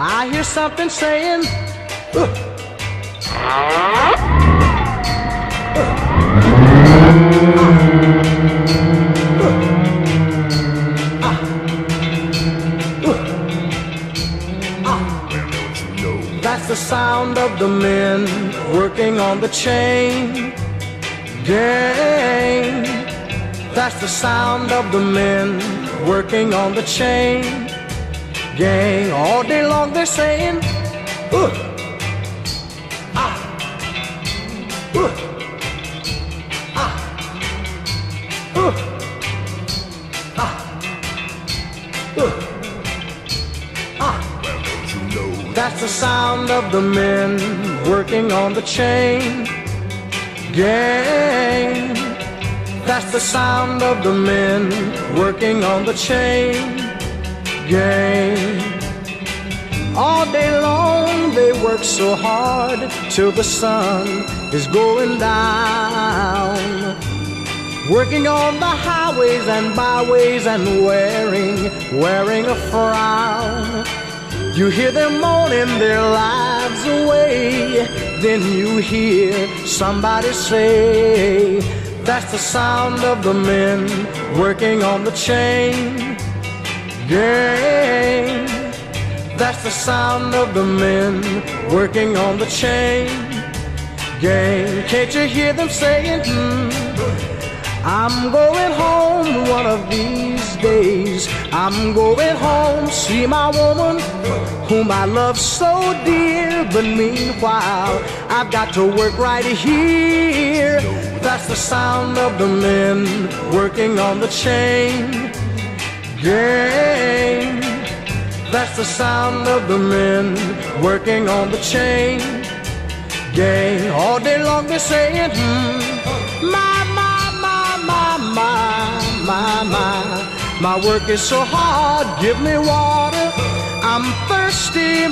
I hear something saying, that's the sound of the men working on the chain gang. That's the sound of the men working on the chain gang. All day long they're saying, that's the sound of the men working on the chain gang. That's the sound of the men working on the chain gang. All day long they work so hard till the sun is going down, working on the highways and byways and wearing a frown. You hear them moaning their lives away, then you hear somebody say, that's the sound of the men working on the chain gang. That's the sound of the men working on the chain gang. Can't you hear them saying, I'm going home one of these days. I'm going home, see my woman whom I love so dear. But meanwhile, I've got to work right here. That's the sound of the men working on the chain gang. That's the sound of the men working on the chain gang. All day long they're saying, my work is so hard, give me water, I'm thirsty,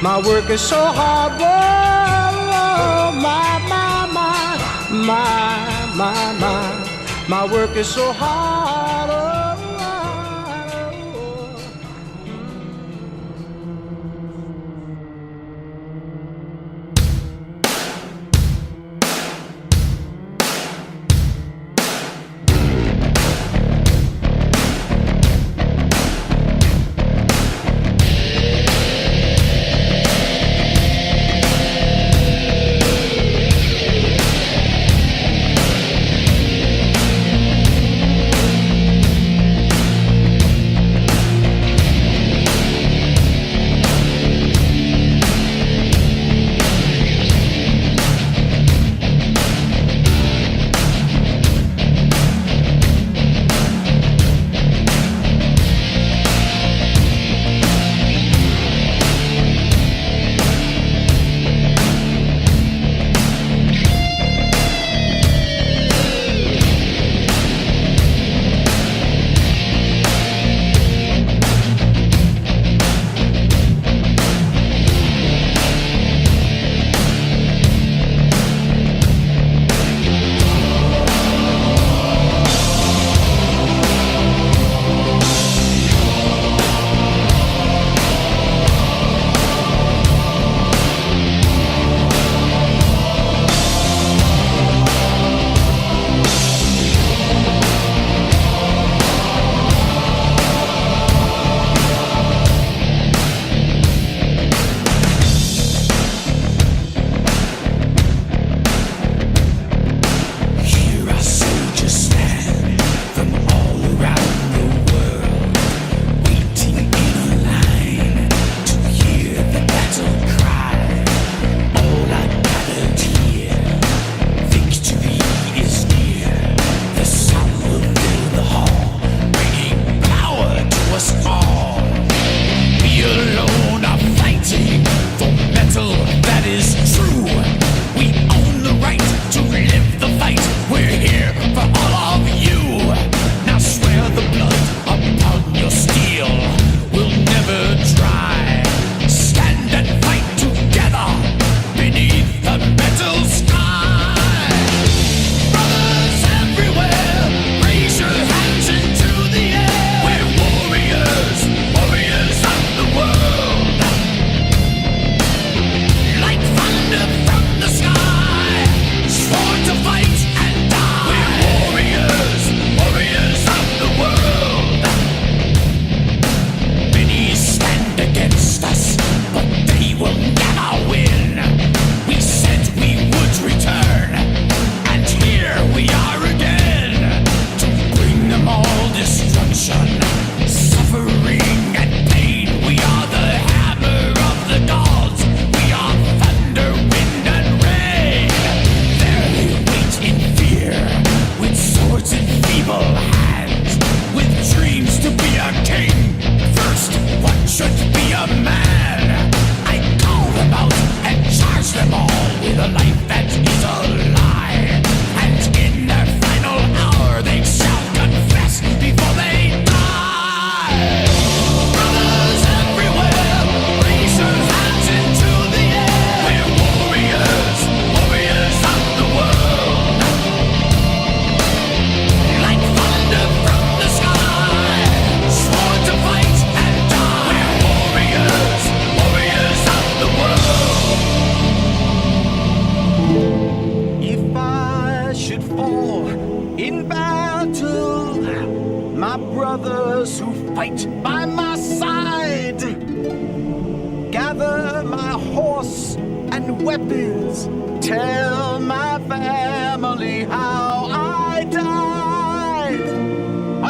my work is so hard, whoa, my work is so hard, oh. fall in battle, my brothers who fight by my side. Gather my horse and weapons, tell my family how I died.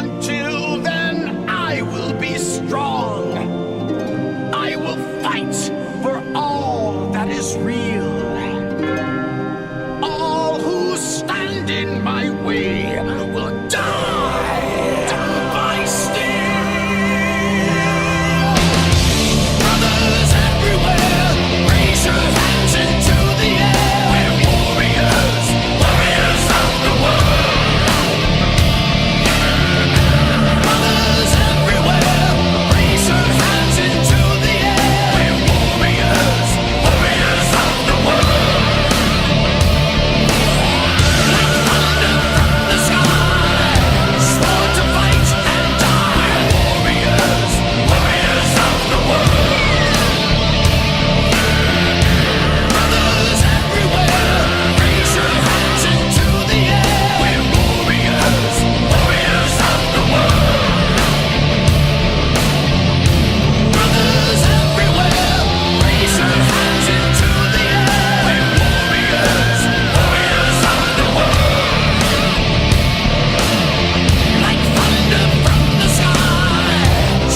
Until then, I will be strong. I will fight for all that is real. All who stand in my way will die by steel. Brothers everywhere, raise your hands into the air. We're warriors, warriors of the world. Brothers everywhere, raise your hands into the air. We're warriors, warriors of the world. Like thunder from the sky, sworn to fight and die. Warriors, warriors of the world. Brothers everywhere, raise your hands into the air. We're warriors, warriors of the world. Brothers everywhere, raise your hands into the air. We're warriors, warriors of the world. Like thunder from the sky,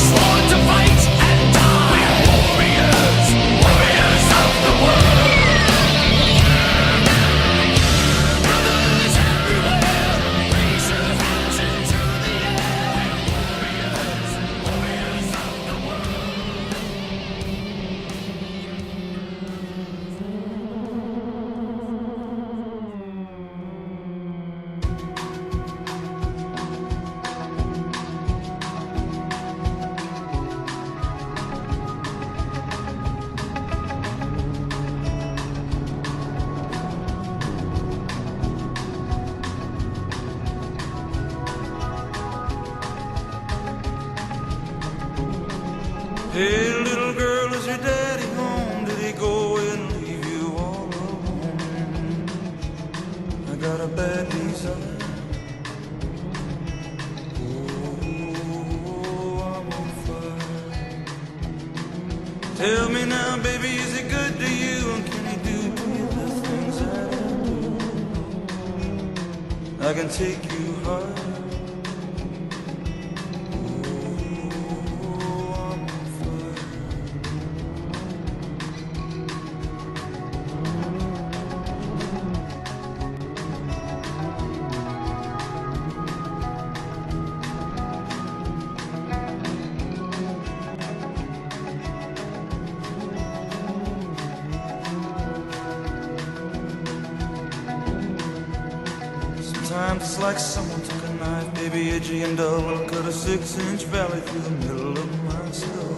sworn to fight and die. Warriors, warriors of the world. Brothers everywhere, raise your hands into the air. Warriors, warriors of the world. Hey, little girl, is your daddy home? Did he go and leave you all alone? I got a bad desire. Oh, I'm on fire. Tell me now, baby, is he good to you? And can he do the things that I do? I can take you high. Sometimes it's like someone took a knife, baby, edgy and dull, and cut a 6-inch valley through the middle of my skull.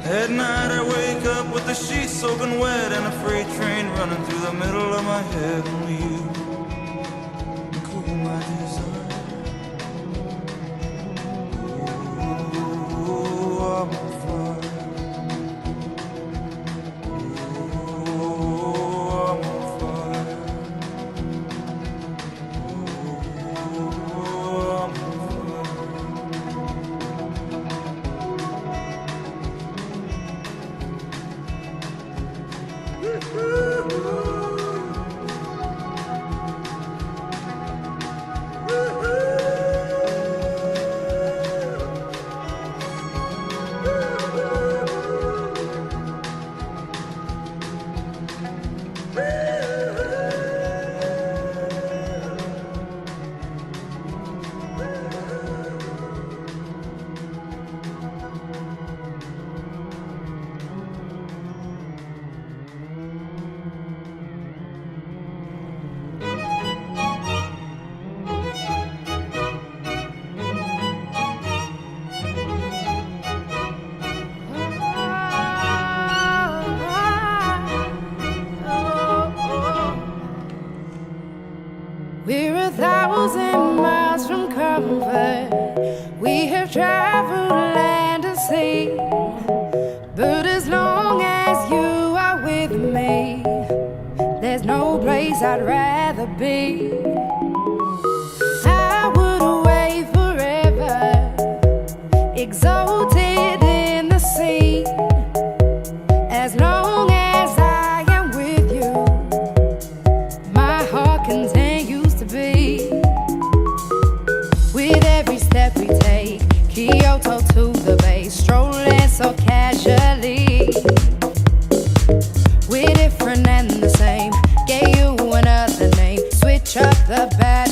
At night I wake up with the sheets soaking wet and a freight train running through the middle of my head. Only you can cool my desire. Oh, I'm on fire. We're 1,000 miles from comfort. We have traveled land and sea. But as long as you are with me, there's There's no place I'd rather be. I would away forever, exalted in the sea. As long as I am with you, my heart continues to beat. With every step we take, Kyoto to the bay, strolling so casually. We're different and the same, gave you another name, switch up the bad